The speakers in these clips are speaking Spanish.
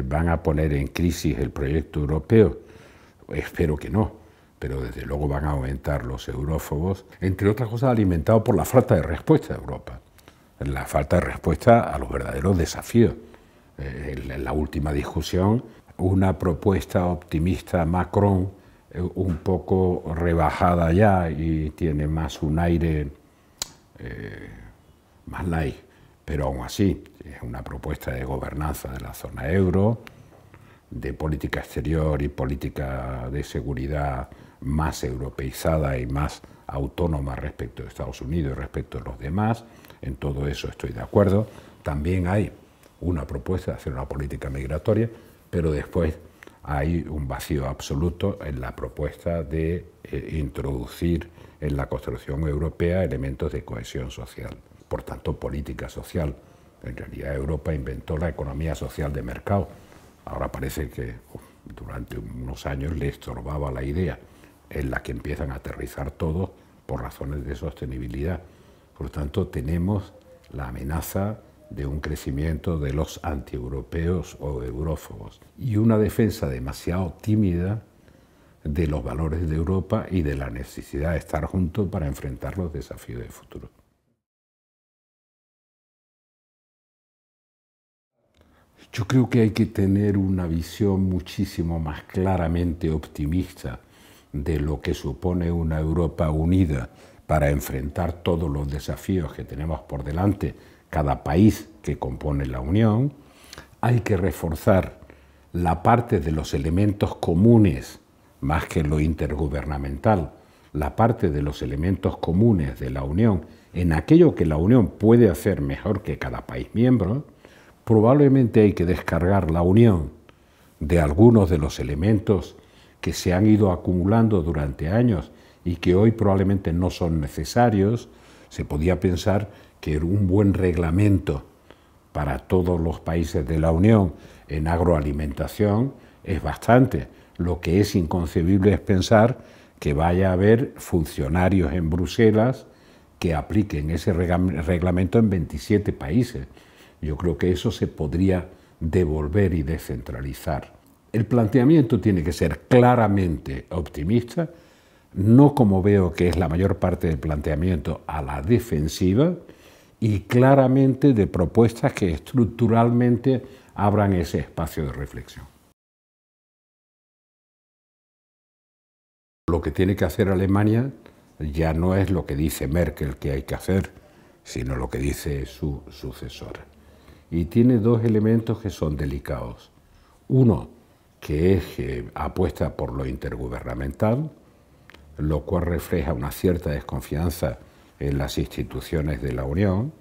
van a poner en crisis el proyecto europeo? Espero que no, pero desde luego van a aumentar los eurófobos, entre otras cosas alimentados por la falta de respuesta de Europa, la falta de respuesta a los verdaderos desafíos. En la última discusión, una propuesta optimista Macron, un poco rebajada ya y tiene más un aire más light, pero aún así es una propuesta de gobernanza de la zona euro, de política exterior y política de seguridad más europeizada y más autónoma respecto de Estados Unidos y respecto de los demás. En todo eso estoy de acuerdo. También hay una propuesta de hacer una política migratoria, pero después hay un vacío absoluto en la propuesta de introducir en la construcción europea elementos de cohesión social. Por tanto, política social. En realidad Europa inventó la economía social de mercado. Ahora parece que durante unos años le estorbaba la idea en la que empiezan a aterrizar todos por razones de sostenibilidad. Por lo tanto, tenemos la amenaza de un crecimiento de los antieuropeos o eurófobos y una defensa demasiado tímida de los valores de Europa y de la necesidad de estar juntos para enfrentar los desafíos del futuro. Yo creo que hay que tener una visión muchísimo más claramente optimista de lo que supone una Europa unida para enfrentar todos los desafíos que tenemos por delante, cada país que compone la Unión. Hay que reforzar la parte de los elementos comunes, más que lo intergubernamental, la parte de los elementos comunes de la Unión, en aquello que la Unión puede hacer mejor que cada país miembro. Probablemente hay que descargar la Unión de algunos de los elementos que se han ido acumulando durante años y que hoy probablemente no son necesarios. Se podía pensar que un buen reglamento para todos los países de la Unión en agroalimentación es bastante. Lo que es inconcebible es pensar que vaya a haber funcionarios en Bruselas que apliquen ese reglamento en 27 países. Yo creo que eso se podría devolver y descentralizar. El planteamiento tiene que ser claramente optimista, no como veo que es la mayor parte del planteamiento a la defensiva, y claramente de propuestas que estructuralmente abran ese espacio de reflexión. Lo que tiene que hacer Alemania ya no es lo que dice Merkel que hay que hacer, sino lo que dice su sucesora. Y tiene dos elementos que son delicados. Uno, que es que apuesta por lo intergubernamental, lo cual refleja una cierta desconfianza en las instituciones de la Unión,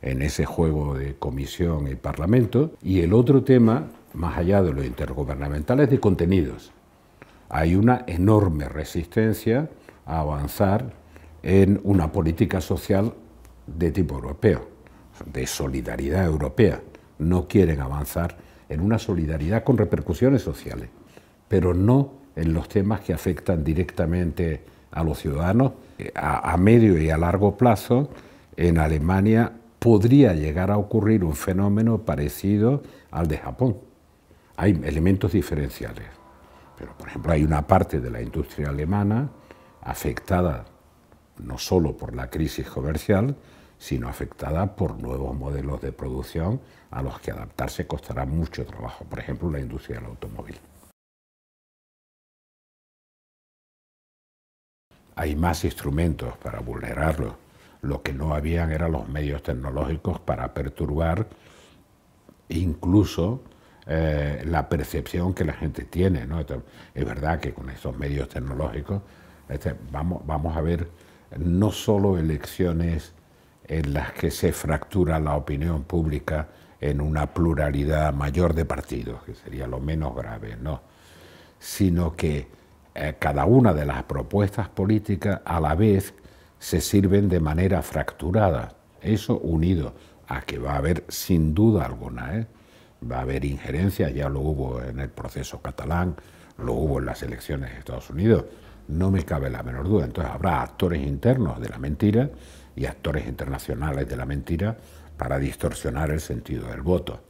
en ese juego de comisión y parlamento. Y el otro tema, más allá de lo intergubernamental, es de contenidos. Hay una enorme resistencia a avanzar en una política social de tipo europeo, de solidaridad europea. No quieren avanzar en una solidaridad con repercusiones sociales, pero no en los temas que afectan directamente a los ciudadanos. A medio y a largo plazo, en Alemania podría llegar a ocurrir un fenómeno parecido al de Japón. Hay elementos diferenciales, pero por ejemplo hay una parte de la industria alemana afectada no solo por la crisis comercial, sino afectada por nuevos modelos de producción a los que adaptarse costará mucho trabajo, por ejemplo la industria del automóvil. Hay más instrumentos para vulnerarlo. Lo que no habían eran los medios tecnológicos para perturbar incluso la percepción que la gente tiene, ¿no? Es verdad que con estos medios tecnológicos vamos a ver no solo elecciones en las que se fractura la opinión pública en una pluralidad mayor de partidos, que sería lo menos grave, no, sino que cada una de las propuestas políticas a la vez se sirven de manera fracturada. Eso unido a que va a haber sin duda alguna, va a haber injerencia, ya lo hubo en el proceso catalán, lo hubo en las elecciones de Estados Unidos, no me cabe la menor duda. Entonces habrá actores internos de la mentira y actores internacionales de la mentira para distorsionar el sentido del voto.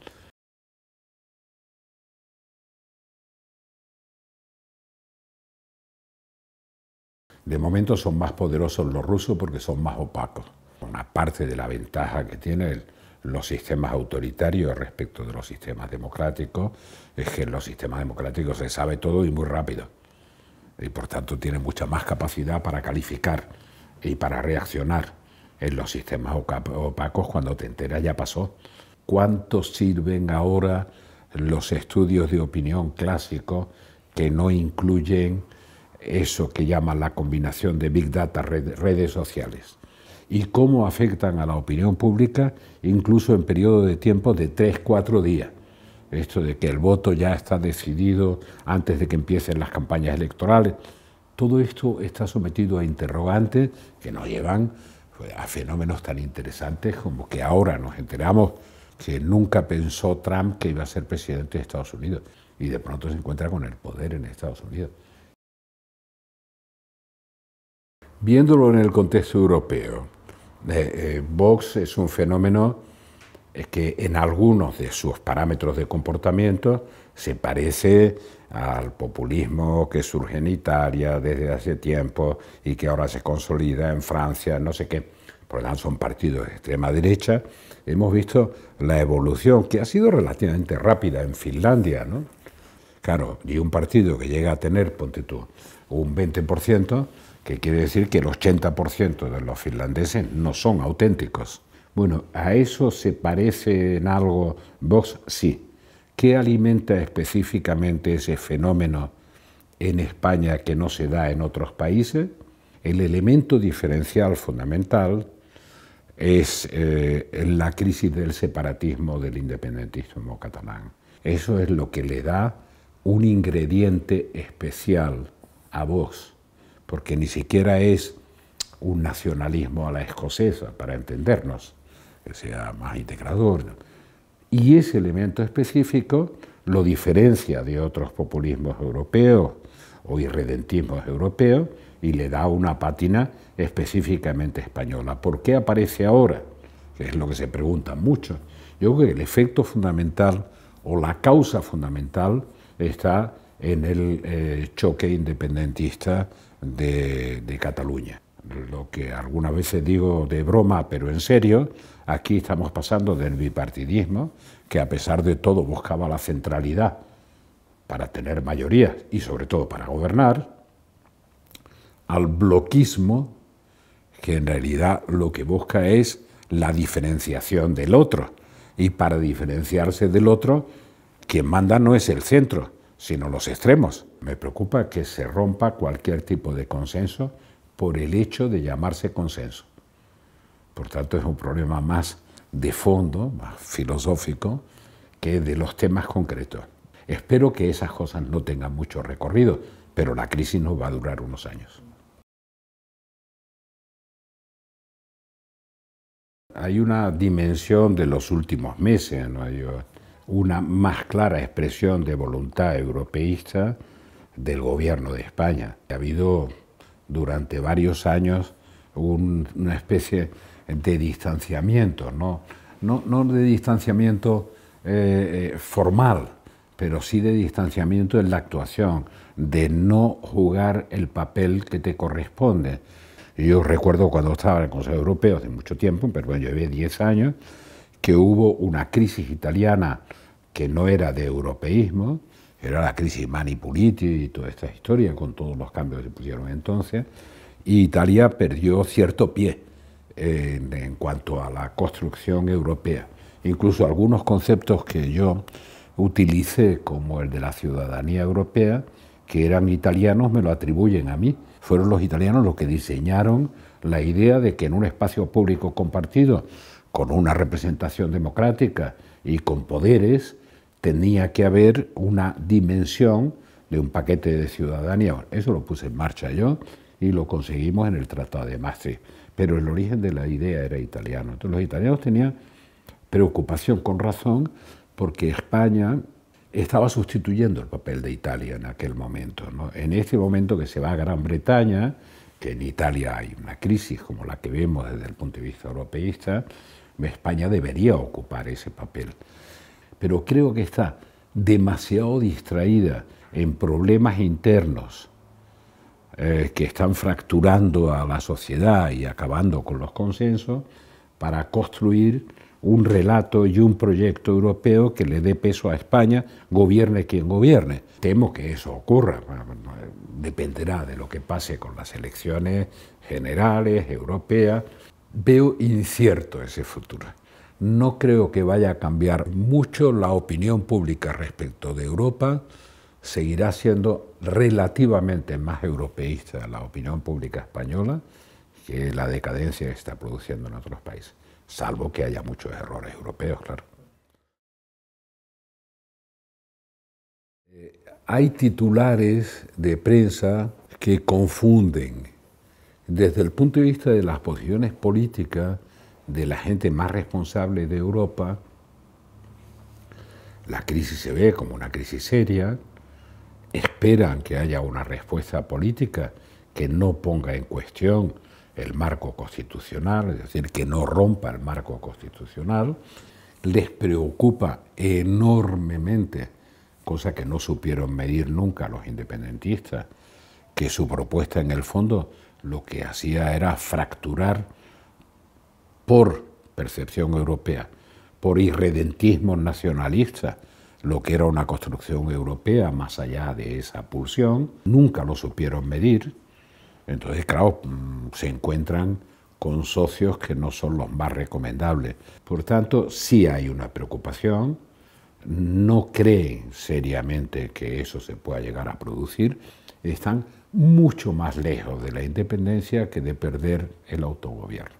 De momento son más poderosos los rusos porque son más opacos. Una parte de la ventaja que tienen los sistemas autoritarios respecto de los sistemas democráticos es que en los sistemas democráticos se sabe todo y muy rápido. Y por tanto tienen mucha más capacidad para calificar y para reaccionar. En los sistemas opacos, cuando te enteras ya pasó. ¿Cuánto sirven ahora los estudios de opinión clásicos que no incluyen eso que llaman la combinación de Big Data, redes sociales? ¿Y cómo afectan a la opinión pública incluso en periodos de tiempo de 3-4 días? Esto de que el voto ya está decidido antes de que empiecen las campañas electorales. Todo esto está sometido a interrogantes que nos llevan a fenómenos tan interesantes como que ahora nos enteramos que nunca pensó Trump que iba a ser presidente de Estados Unidos y de pronto se encuentra con el poder en Estados Unidos. Viéndolo en el contexto europeo, Vox es un fenómeno que en algunos de sus parámetros de comportamiento se parece al populismo que surge en Italia desde hace tiempo y que ahora se consolida en Francia, no sé qué. Por lo tanto, son partidos de extrema derecha. Hemos visto la evolución, que ha sido relativamente rápida en Finlandia, ¿no? Claro, y un partido que llega a tener, ponte tú, un 20%, que quiere decir que el 80% de los finlandeses no son auténticos. Bueno, ¿a eso se parece en algo Vox? Sí. ¿Qué alimenta específicamente ese fenómeno en España que no se da en otros países? El elemento diferencial fundamental es la crisis del separatismo, del independentismo catalán. Eso es lo que le da un ingrediente especial a Vox, porque ni siquiera es un nacionalismo a la escocesa, para entendernos, que sea más integrador. Y ese elemento específico lo diferencia de otros populismos europeos o irredentismos europeos y le da una pátina específicamente española. ¿Por qué aparece ahora? Que es lo que se preguntan mucho. Yo creo que el efecto fundamental o la causa fundamental está en el choque independentista de Cataluña. Lo que algunas veces digo de broma, pero en serio, aquí estamos pasando del bipartidismo, que a pesar de todo buscaba la centralidad para tener mayorías y sobre todo para gobernar, al bloquismo, que en realidad lo que busca es la diferenciación del otro. Y para diferenciarse del otro, quien manda no es el centro, sino los extremos. Me preocupa que se rompa cualquier tipo de consenso por el hecho de llamarse consenso. Por tanto, es un problema más de fondo, más filosófico, que de los temas concretos. Espero que esas cosas no tengan mucho recorrido, pero la crisis nos va a durar unos años. Hay una dimensión de los últimos meses, ¿no? Hay una más clara expresión de voluntad europeísta del gobierno de España. Ha habido durante varios años una especie de distanciamiento, no de distanciamiento formal, pero sí de distanciamiento en la actuación, de no jugar el papel que te corresponde. Yo recuerdo cuando estaba en el Consejo Europeo hace mucho tiempo, pero bueno, yo llevé 10 años, que hubo una crisis italiana que no era de europeísmo, era la crisis Mani Puliti y toda esta historia, con todos los cambios que se pusieron entonces, y Italia perdió cierto pie en cuanto a la construcción europea. Incluso algunos conceptos que yo utilicé, como el de la ciudadanía europea, que eran italianos, me lo atribuyen a mí. Fueron los italianos los que diseñaron la idea de que en un espacio público compartido, con una representación democrática y con poderes, tenía que haber una dimensión de un paquete de ciudadanía. Eso lo puse en marcha yo y lo conseguimos en el Tratado de Maastricht. Pero el origen de la idea era italiano. Entonces los italianos tenían preocupación con razón porque España estaba sustituyendo el papel de Italia en aquel momento, ¿no? En este momento que se va a Gran Bretaña, que en Italia hay una crisis como la que vemos desde el punto de vista europeísta, España debería ocupar ese papel. Pero creo que está demasiado distraída en problemas internos que están fracturando a la sociedad y acabando con los consensos para construir un relato y un proyecto europeo que le dé peso a España, gobierne quien gobierne. Temo que eso ocurra, dependerá de lo que pase con las elecciones generales, europeas. Veo incierto ese futuro. No creo que vaya a cambiar mucho la opinión pública respecto de Europa. Seguirá siendo relativamente más europeísta la opinión pública española que la decadencia que está produciendo en otros países, salvo que haya muchos errores europeos, claro. Hay titulares de prensa que confunden, desde el punto de vista de las posiciones políticas de la gente más responsable de Europa. La crisis se ve como una crisis seria, esperan que haya una respuesta política que no ponga en cuestión el marco constitucional, es decir, que no rompa el marco constitucional. Les preocupa enormemente, cosa que no supieron medir nunca los independentistas, que su propuesta en el fondo lo que hacía era fracturar por percepción europea, por irredentismo nacionalista, lo que era una construcción europea más allá de esa pulsión. Nunca lo supieron medir. Entonces, claro, se encuentran con socios que no son los más recomendables. Por tanto, sí hay una preocupación. No creen seriamente que eso se pueda llegar a producir. Están mucho más lejos de la independencia que de perder el autogobierno.